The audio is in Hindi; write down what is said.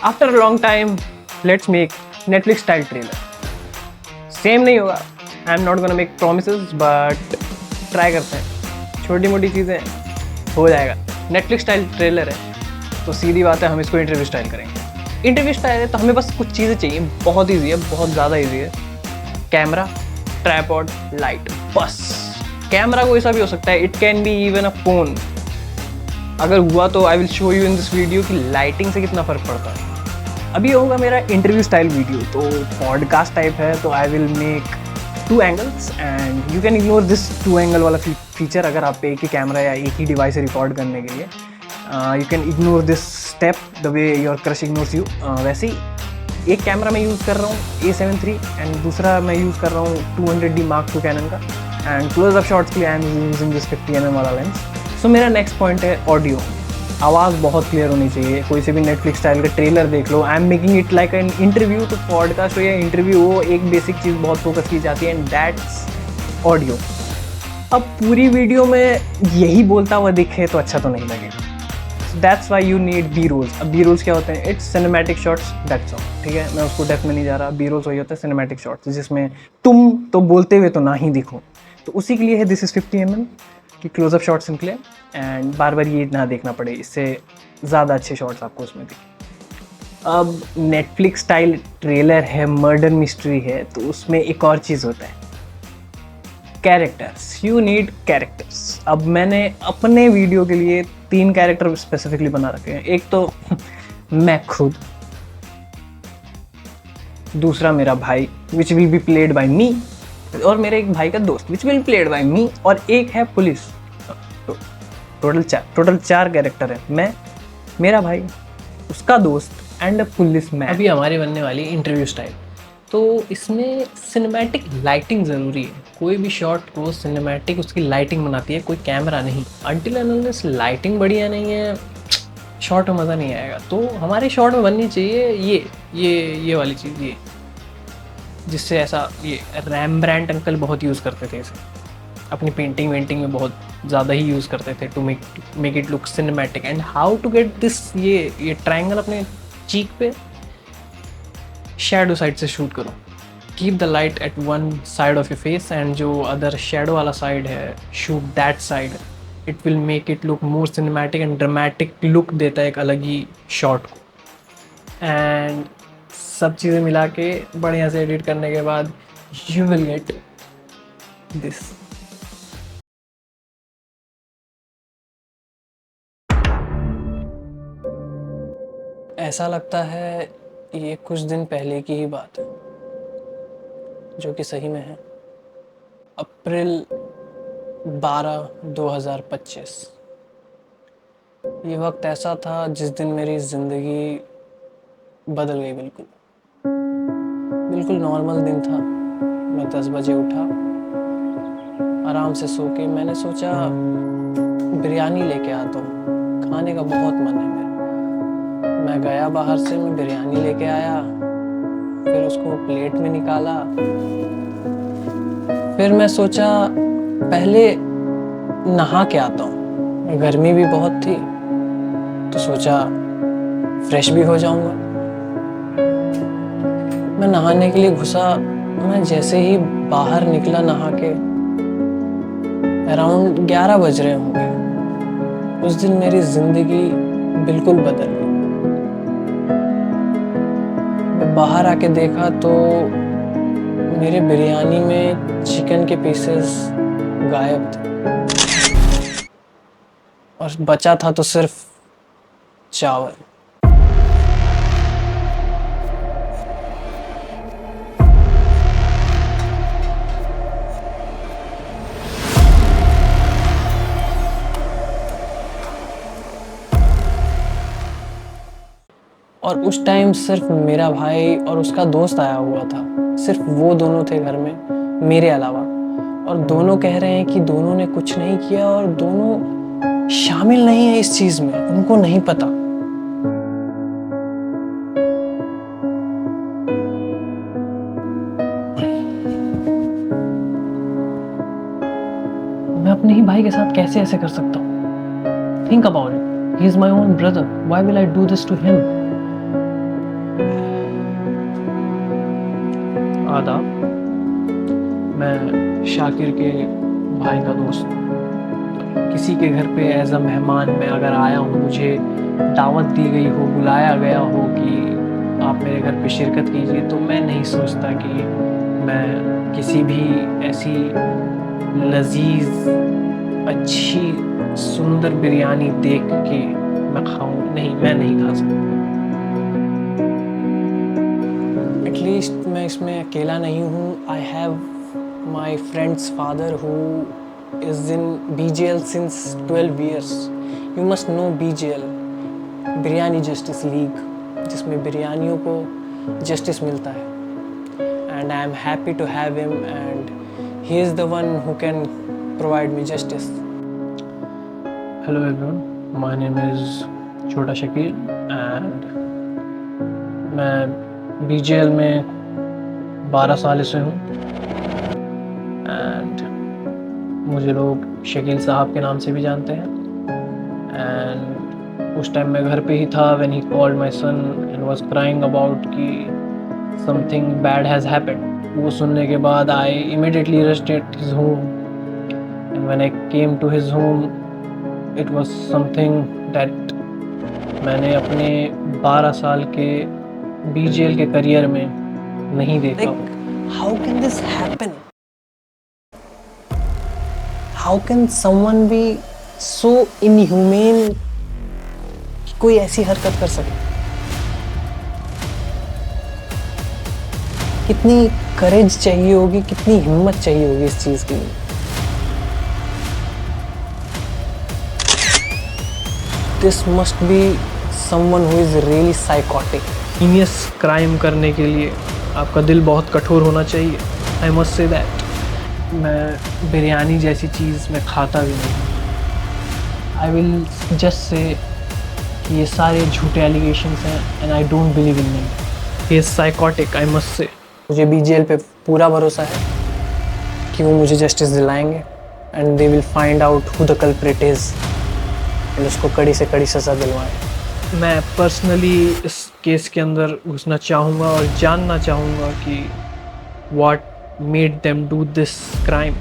After a long time let's make Netflix style trailer. Same नहीं होगा, I am not gonna make promises, but try करते हैं, छोटी मोटी चीज़ें हो जाएगा। नेटफ्लिक्स स्टाइल ट्रेलर है तो सीधी बात है, हम इसको इंटरव्यू स्टाइल करेंगे। इंटरव्यू स्टाइल है तो हमें बस कुछ चीज़ें चाहिए, बहुत ईजी है, बहुत ज़्यादा ईजी है। कैमरा, ट्राइपॉड, लाइट, बस। कैमरा कोई सा भी हो सकता है, it can be even a phone. अगर हुआ तो I will show you in this video कि लाइटिंग से कितना फ़र्क पड़ता है। अभी होगा मेरा इंटरव्यू स्टाइल वीडियो, तो पॉडकास्ट टाइप है, तो I will make 2 angles and you can ignore this 2 angle वाला फीचर। अगर आप एक ही कैमरा या एक ही डिवाइस से रिकॉर्ड करने के लिए, you can ignore this step the way your crush ignores you. वैसे ही एक कैमरा मैं यूज़ कर रहा हूँ A7 III एंड दूसरा मैं यूज़ कर रहा हूँ 200D Mark II कैनन का, एंड क्लोज अप शॉट्स के लिए I am using this 50mm वाला लेंस। सो मेरा नेक्स्ट पॉइंट है ऑडियो। आवाज़ बहुत क्लियर होनी चाहिए। कोई से भी नेटफ्लिक्स स्टाइल का ट्रेलर देख लो, I am making it like an interview. तो पॉडकास्ट हो या इंटरव्यू हो, एक बेसिक चीज़ बहुत फोकस की जाती है एंड दैट्स ऑडियो। अब पूरी वीडियो में यही बोलता हुआ दिखे तो अच्छा तो नहीं लगेगा। That's why you need B rolls. अब बी रोल्स क्या होते हैं? It's cinematic shots, that's all. ठीक है, मैं उसको डेप्थ में नहीं जा रहा। बी रोल्स वही होता है सिनेमैटिक शॉट्स, जिसमें तुम तो बोलते हुए तो ना ही दिखो। तो उसी के लिए है दिस इज़ 50mm कि क्लोजअप शॉट्स निकले एंड बार बार ये ना देखना पड़े, इससे ज़्यादा अच्छे शॉट्स आपको उसमें दिखे। अब नेटफ्लिक्स स्टाइल ट्रेलर है, मर्डर मिस्ट्री है, तो उसमें एक और चीज़ होता है, कैरेक्टर्स। You need characters. अब मैंने अपने वीडियो के लिए 3 कैरेक्टर स्पेसिफिकली बना रखे हैं। एक तो मैं खुद, दूसरा मेरा भाई which will be played by me, और मेरे एक भाई का दोस्त which will played by me, और एक है पुलिस। टोटल 4 कैरेक्टर है, मैं, मेरा भाई, उसका दोस्त एंड अ पुलिस मैन। अभी हमारी बनने वाली इंटरव्यू स्टाइल, तो इसमें सिनेमैटिक लाइटिंग ज़रूरी है। कोई भी शॉट को सिनेमैटिक उसकी लाइटिंग बनाती है, कोई कैमरा नहीं। अनटिल एंड अनलेस लाइटिंग बढ़िया नहीं है, शॉट में मज़ा नहीं आएगा। तो हमारे शॉट में बननी चाहिए ये वाली चीज़, ये जिससे ऐसा, ये रैम्ब्रैंट अंकल बहुत यूज़ करते थे इसे अपनी पेंटिंग वेंटिंग में, बहुत ज़्यादा ही यूज़ करते थे to make it look cinematic. And how to get this, ये ट्रायंगल अपने चीक पे शैडो साइड से शूट करो। Keep the light at one side of your face and जो अदर शैडो वाला साइड है, shoot that side. It will make it look more cinematic and dramatic look देता है एक अलग ही शॉट को। एंड सब चीज़ें मिला के बढ़िया से एडिट करने के बाद यू विल गेट दिस। ऐसा लगता है ये कुछ दिन पहले की ही बात है, जो कि सही में है। अप्रैल 12, 2025। ये वक्त ऐसा था जिस दिन मेरी ज़िंदगी बदल गई। बिल्कुल बिल्कुल नॉर्मल दिन था। मैं 10 बजे उठा, आराम से सो के मैंने सोचा बिरयानी लेके आता हूँ, खाने का बहुत मन है मेरा। मैं गया बाहर से, मैं बिरयानी लेके आया, फिर उसको प्लेट में निकाला। फिर मैं सोचा पहले नहा के आता हूँ, गर्मी भी बहुत थी, तो सोचा फ्रेश भी हो जाऊंगा। मैं नहाने के लिए घुसा। मैं जैसे ही बाहर निकला नहा के, अराउंड 11 बज रहे होंगे। उस दिन मेरी ज़िंदगी बिल्कुल बदल गई। मैं बाहर आके देखा तो मेरे बिरयानी में चिकन के पीसेस गायब थे और बचा था तो सिर्फ चावल। और उस टाइम सिर्फ मेरा भाई और उसका दोस्त आया हुआ था। सिर्फ वो दोनों थे घर में मेरे अलावा, और दोनों कह रहे हैं कि दोनों ने कुछ नहीं किया और दोनों शामिल नहीं है इस चीज में, उनको नहीं पता। मैं अपने ही भाई के साथ कैसे ऐसे कर सकता हूँ? Think about it, he is my own brother, why will I do this to him? आदाब, मैं शाकिर के भाई का दोस्त हूँ। किसी के घर पे एज अ मेहमान मैं अगर आया हूँ, मुझे दावत दी गई हो, बुलाया गया हो कि आप मेरे घर पे शिरकत कीजिए, तो मैं नहीं सोचता कि मैं किसी भी ऐसी लजीज अच्छी सुंदर बिरयानी देख के मैं खाऊं। नहीं, मैं नहीं खा सकता। एटलीस्ट मैं इसमें अकेला नहीं हूँ। I have my friends father who is in BJL since 12 years. You must know BJL, biryani justice league, जिसमें बिरयानियों को जस्टिस मिलता है। And I am happy to have him and he is the one who can provide me justice. Hello everyone, my name is Chhota Shakeel and मैं BJL में 12 साल से हूँ एंड मुझे लोग शकील साहब के नाम से भी जानते हैं। एंड उस टाइम मैं घर पे ही था when he called my son and was crying about कि समथिंग बैड हैज़ हैपेंड। वो सुनने के बाद I immediately rushed at his home and when I came to his home it was something that मैंने अपने 12 साल के BJL के करियर में नहीं देखा। How can this happen? How can someone be so inhumane कि कोई ऐसी हरकत कर सके? कितनी करेज चाहिए होगी, कितनी हिम्मत चाहिए होगी इस चीज के लिए। This must be someone who is really psychotic. Heinous crime करने के लिए आपका दिल बहुत कठोर होना चाहिए। I must say that. मैं बिरयानी जैसी चीज़ मैं खाता भी नहीं। आई विल जस्ट से कि ये सारे झूठे एलिगेशंस हैं and I don't believe in them. He is psychotic, I must say. मुझे BJL पे पूरा भरोसा है कि वो मुझे जस्टिस दिलाएंगे and they will find out who the culprit is and उसको कड़ी से कड़ी सज़ा दिलवाएं। मैं पर्सनली इस केस के अंदर घुसना चाहूँगा और जानना चाहूँगा कि what made them do this crime.